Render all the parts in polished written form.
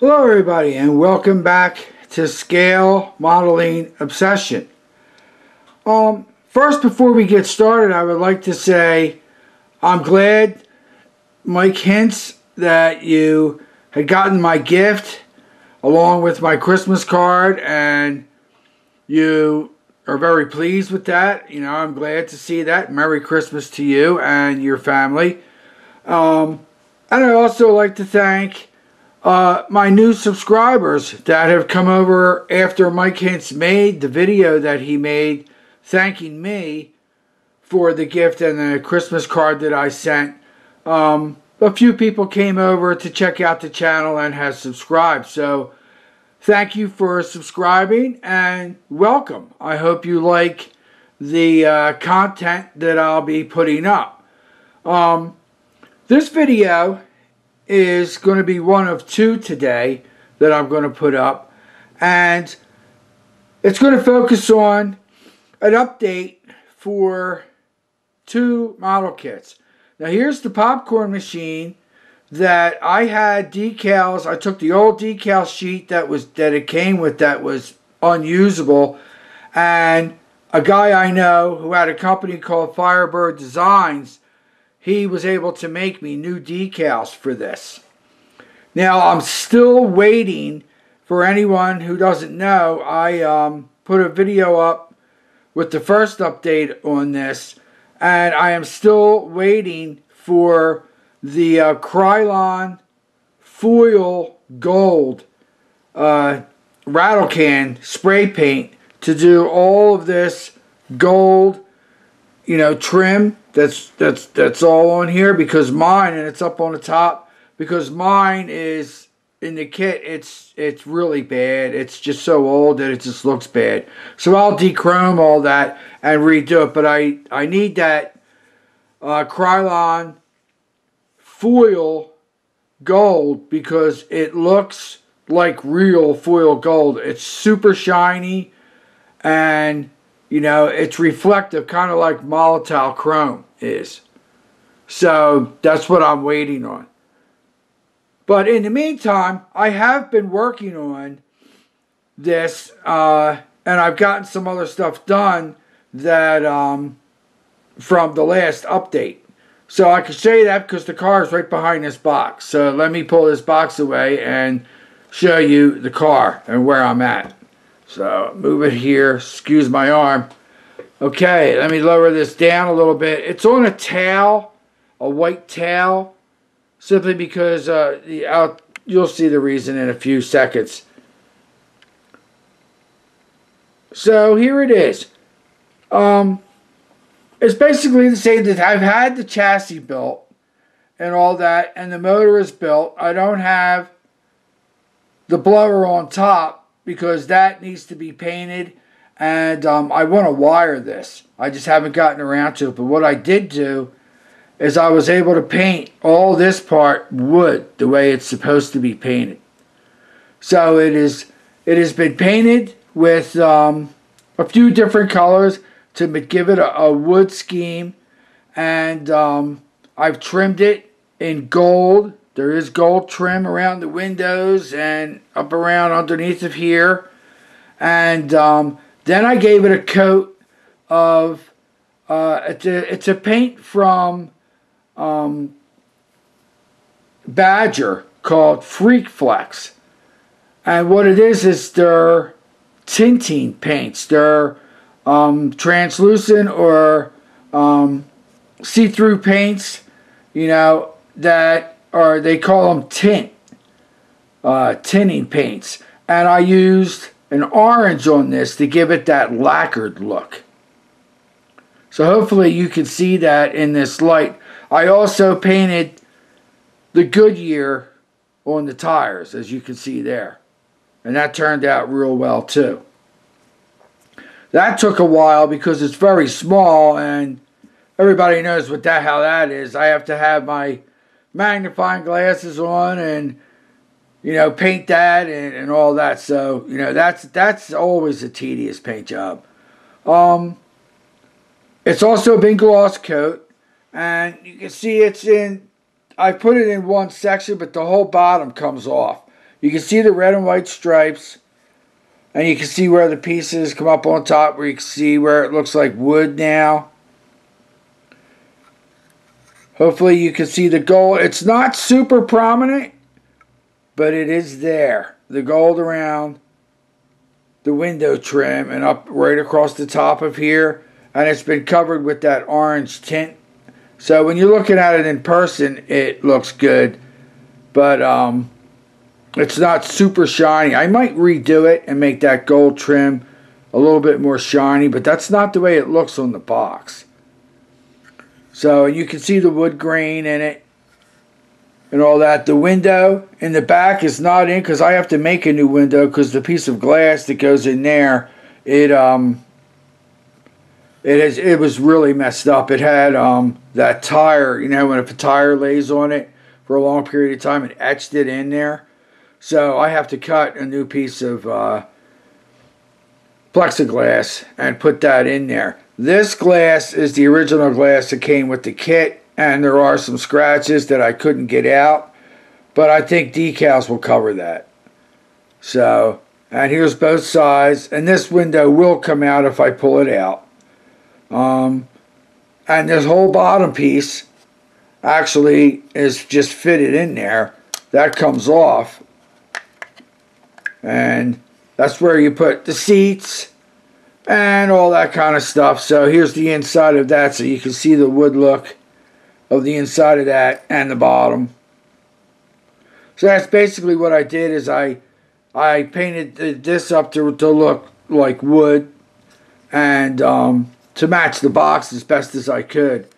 Hello everybody and welcome back to Scale Modeling Obsession. First, before we get started, I would like to say I'm glad, Mike hints, that you had gotten my gift along with my Christmas card and you are very pleased with that. You know, I'm glad to see that. Merry Christmas to you and your family. And I also like to thank my new subscribers that have come over after Mike Hintz made the video that he made thanking me for the gift and the Christmas card that I sent. A few people came over to check out the channel and has subscribed. So thank you for subscribing and welcome. I hope you like the content that I'll be putting up. This video is going to be one of two today that I'm going to put up, and it's going to focus on an update for two model kits. Now here's the popcorn machine that I had decals. I took the old decal sheet that it came with that was unusable, and a guy I know who had a company called Firebird Designs, he was able to make me new decals for this. Now, I'm still waiting. For anyone who doesn't know, I put a video up with the first update on this, and I am still waiting for the Krylon foil gold rattle can spray paint to do all of this gold, you know, trim that's all on here, because mine, and it's up on the top, because mine is in the kit, it's really bad. It's just so old that it just looks bad. So I'll dechrome all that and redo it, but I need that Krylon foil gold because it looks like real foil gold. It's super shiny and, you know, it's reflective, kind of like Molotow chrome is. So that's what I'm waiting on. But in the meantime, I have been working on this, and I've gotten some other stuff done that from the last update. So I can show you that because the car is right behind this box. So let me pull this box away and show you the car and where I'm at. So move it here, excuse my arm. Okay, let me lower this down a little bit. It's on a towel, a white towel, simply because you'll see the reason in a few seconds. So here it is. It's basically the same that I've had the chassis built and all that, and the motor is built. I don't have the blower on top because that needs to be painted, and I want to wire this. I just haven't gotten around to it. But what I did do is I was able to paint all this part wood the way it's supposed to be painted. So it has been painted with a few different colors to give it a wood scheme, and I've trimmed it in gold. There is gold trim around the windows and up around underneath of here. And then I gave it a coat of, it's a paint from Badger called Freak Flex. And what it is they're tinting paints. They're translucent or see-through paints, you know, that are, they call them tinting paints. And I used an orange on this to give it that lacquered look. So hopefully you can see that in this light. I also painted the Goodyear on the tires, as you can see there. And that turned out real well too. That took a while because it's very small, and everybody knows how that is. I have to have my magnifying glasses on and, you know, paint that and all that. So, you know, that's always a tedious paint job. It's also been gloss coat, and you can see it's in, I put it in one section, but the whole bottom comes off. You can see the red and white stripes, and you can see where the pieces come up on top, where you can see where it looks like wood now. Hopefully you can see the gold. It's not super prominent, but it is there. The gold around the window trim and up right across the top of here. And it's been covered with that orange tint. So when you're looking at it in person, it looks good. But it's not super shiny. I might redo it and make that gold trim a little bit more shiny. But that's not the way it looks on the box. So you can see the wood grain in it and all that. The window in the back is not in because I have to make a new window because the piece of glass that goes in there, it was really messed up. It had that tire, you know, when if a tire lays on it for a long period of time, it etched it in there. So I have to cut a new piece of plexiglass and put that in there. This glass is the original glass that came with the kit, and there are some scratches that I couldn't get out, but I think decals will cover that. So, and here's both sides, and this window will come out if I pull it out. And this whole bottom piece actually is just fitted in there. That comes off, and that's where you put the seats and all that kind of stuff. So here's the inside of that, so you can see the wood look of the inside of that and the bottom. So that's basically what I did. Is I painted this up to look like wood and to match the box as best as I could,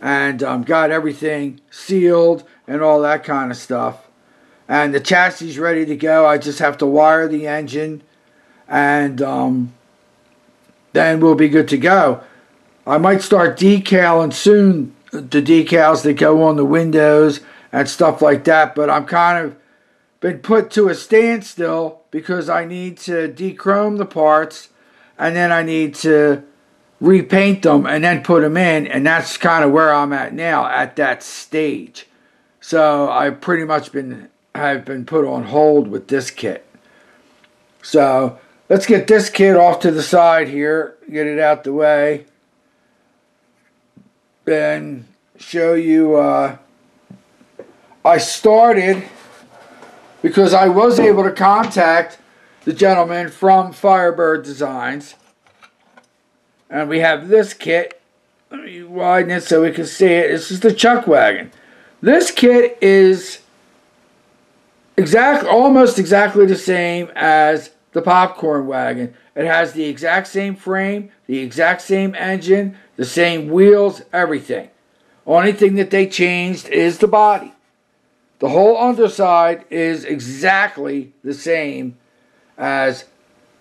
and got everything sealed and all that kind of stuff. And the chassis is ready to go. I just have to wire the engine, and then we'll be good to go. I might start decaling soon, the decals that go on the windows and stuff like that, but I'm kind of been put to a standstill because I need to dechrome the parts, and then I need to repaint them and then put them in, and that's kind of where I'm at now, at that stage. So I've pretty much have been put on hold with this kit. So let's get this kit off to the side here, get it out the way, and show you. I started because I was able to contact the gentleman from Firebird Designs, and we have this kit. Let me widen it so we can see it. This is the Chuck Wagon. This kit is almost exactly the same as the Popcorn Wagon. It has the exact same frame, the exact same engine, the same wheels, everything. Only thing that they changed is the body. The whole underside is exactly the same as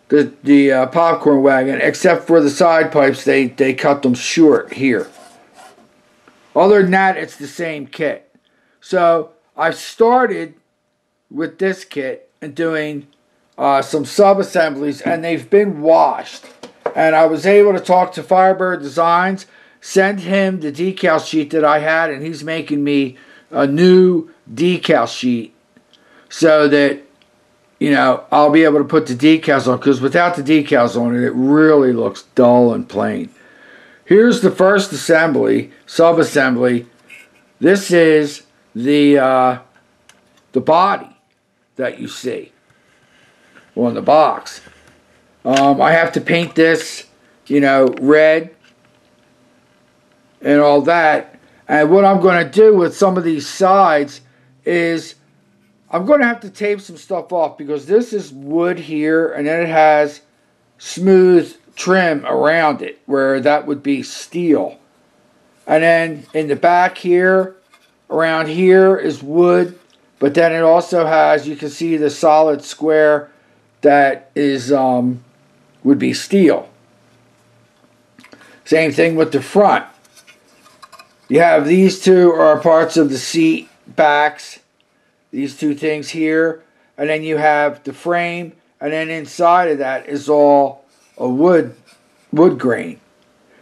the Popcorn Wagon, except for the side pipes. They cut them short here. Other than that, it's the same kit. So I started with this kit and doing some sub-assemblies, and they've been washed. And I was able to talk to Firebird Designs, send him the decal sheet that I had, and he's making me a new decal sheet so that, you know, I'll be able to put the decals on, because without the decals on it, it really looks dull and plain. Here's the first assembly, sub-assembly. This is the body that you see on the box. I have to paint this, you know, red and all that. And what I'm going to do with some of these sides is I'm going to have to tape some stuff off, because this is wood here, and then it has smooth trim around it, where that would be steel. And then in the back here, around here is wood, but then it also has, you can see the solid square that is would be steel. Same thing with the front. You have these two are parts of the seat backs, these two things here, and then you have the frame, and then inside of that is all a wood grain.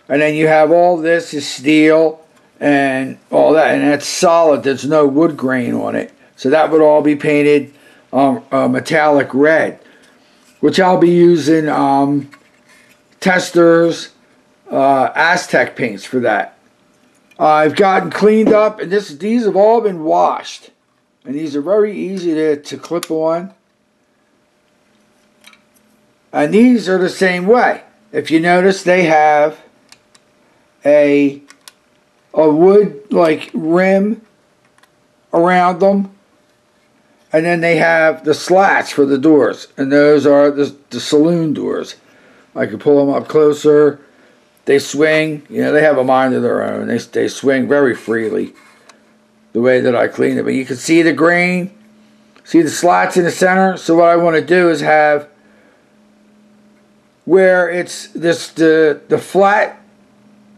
And then you have all this is steel and all that, and that's solid. There's no wood grain on it. So that would all be painted metallic red, which I'll be using Testors Aztec paints for that. I've gotten cleaned up, and these have all been washed, and these are very easy to clip on. And these are the same way. If you notice, they have a wood like rim around them, and then they have the slats for the doors, and those are the saloon doors. I can pull them up closer. They swing, you know, they have a mind of their own. They swing very freely the way that I cleaned it. But you can see the grain, see the slats in the center. So what I want to do is have where it's the flat,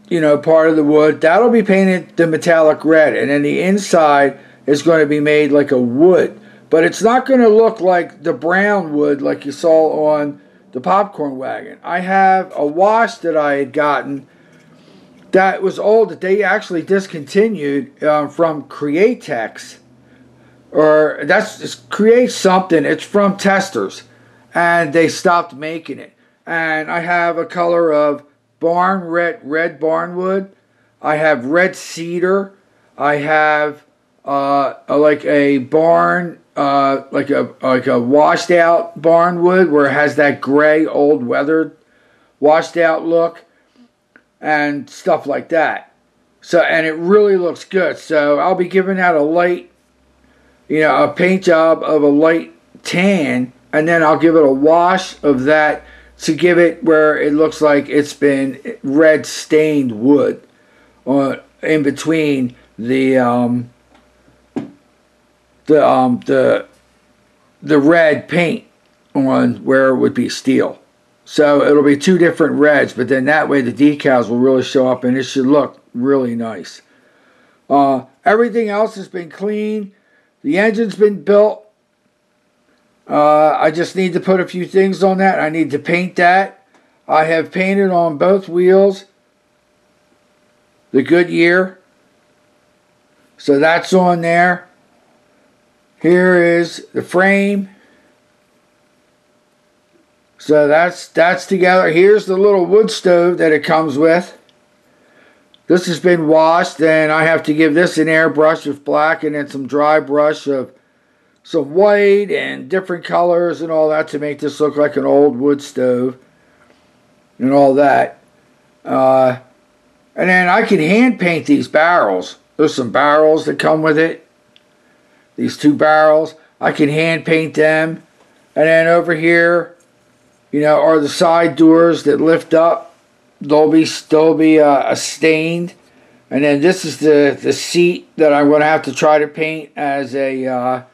you know, part of the wood, that'll be painted the metallic red, and then the inside is going to be made like a wood, but it's not going to look like the brown wood like you saw on the popcorn wagon. I have a wash that I had gotten that was old, that they actually discontinued from Createx, or it's Create something. It's from Testors, and they stopped making it. And I have a color of red barnwood. I have red cedar. I have like a barn, like a washed out barnwood where it has that gray, old, weathered, washed out look, and stuff like that. So, and it really looks good. So I'll be giving that a light, you know, a paint job of a light tan, and then I'll give it a wash of that to give it where it looks like it's been red stained wood in between the red paint on where it would be steel. So it'll be two different reds, but then that way the decals will really show up, and it should look really nice. Everything else has been clean. The engine's been built. I just need to put a few things on that. I need to paint that. I have painted on both wheels the Goodyear. So that's on there. Here is the frame. So that's together. Here's the little wood stove that it comes with. This has been washed, and I have to give this an airbrush of black and then some dry brush of some white and different colors and all that to make this look like an old wood stove and all that. And then I can hand paint these barrels. There's some barrels that come with it. These two barrels. I can hand paint them. And then over here, you know, are the side doors that lift up. They'll be stained. And then this is the seat that I'm going to have to try to paint as a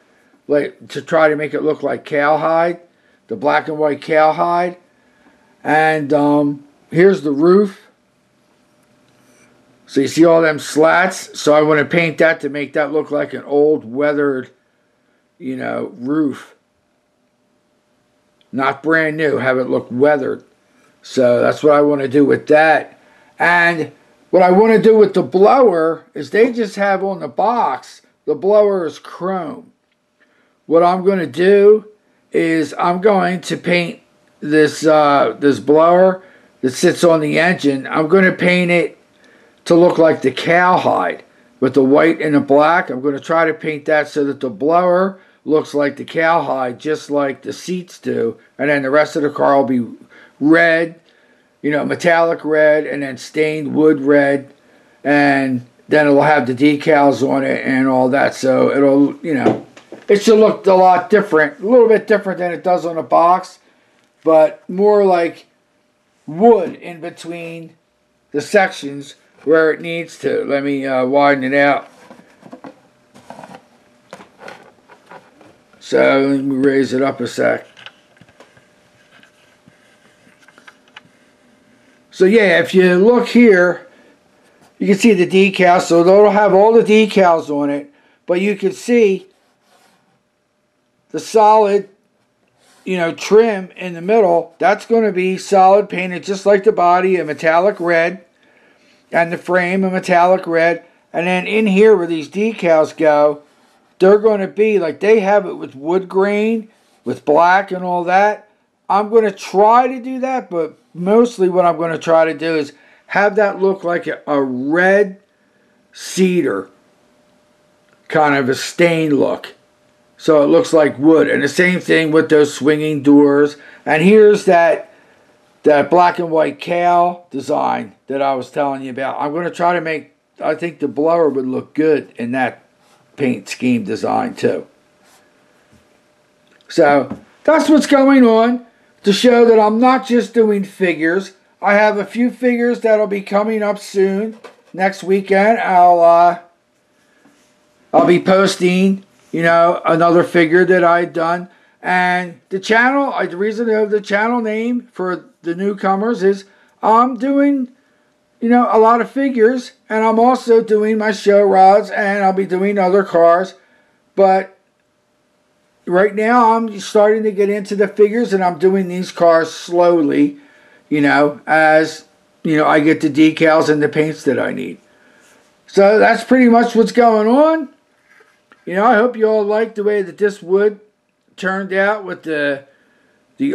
to try to make it look like cowhide, the black and white cowhide. And here's the roof. So you see all them slats. So I want to paint that to make that look like an old weathered, you know, roof. Not brand new. Have it look weathered. So that's what I want to do with that. And what I want to do with the blower is they just have on the box, the blower is chrome. What I'm going to do is I'm going to paint this this blower that sits on the engine. I'm going to paint it to look like the cowhide with the white and the black. I'm going to try to paint that so that the blower looks like the cowhide, just like the seats do. And then the rest of the car will be red, you know, metallic red, and then stained wood red. And then it'll have the decals on it and all that. So it'll, you know, it should look a lot different, a little bit different than it does on the box, but more like wood in between the sections where it needs to. Let me widen it out. So let me raise it up a sec. So yeah, if you look here, you can see the decals. So they'll have all the decals on it, but you can see the solid, you know, trim in the middle. That's going to be solid painted just like the body, a metallic red, and the frame a metallic red. And then in here where these decals go, they're going to be like they have it with wood grain, with black and all that. I'm going to try to do that, but mostly what I'm going to try to do is have that look like a red cedar, kind of a stain look. So it looks like wood. And the same thing with those swinging doors. And here's that black and white cowl design that I was telling you about. I'm going to try to make, I think the blower would look good in that paint scheme design too. So that's what's going on, to show that I'm not just doing figures. I have a few figures that'll be coming up soon. Next weekend I'll be posting, another figure that I've done. And the channel, the reason of the channel name for the newcomers is I'm doing, a lot of figures, and I'm also doing my show rods, and I'll be doing other cars. But right now I'm starting to get into the figures, and I'm doing these cars slowly, as, I get the decals and the paints that I need. So that's pretty much what's going on. I hope you all like the way that this wood turned out with the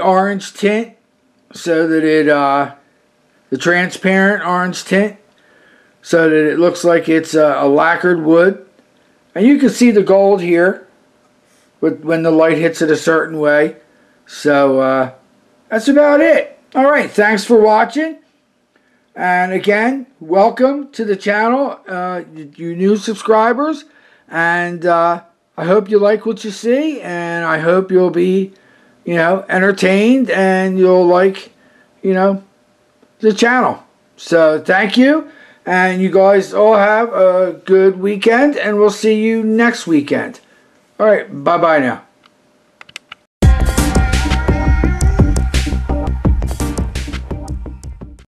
orange tint, so that it the transparent orange tint, so that it looks like it's a lacquered wood. And you can see the gold here when the light hits it a certain way. So that's about it. All right, thanks for watching. And again, welcome to the channel, you new subscribers. And I hope you like what you see, and I hope you'll be, entertained, and you'll like, the channel. So thank you, and you guys all have a good weekend, and we'll see you next weekend. All right, bye-bye now.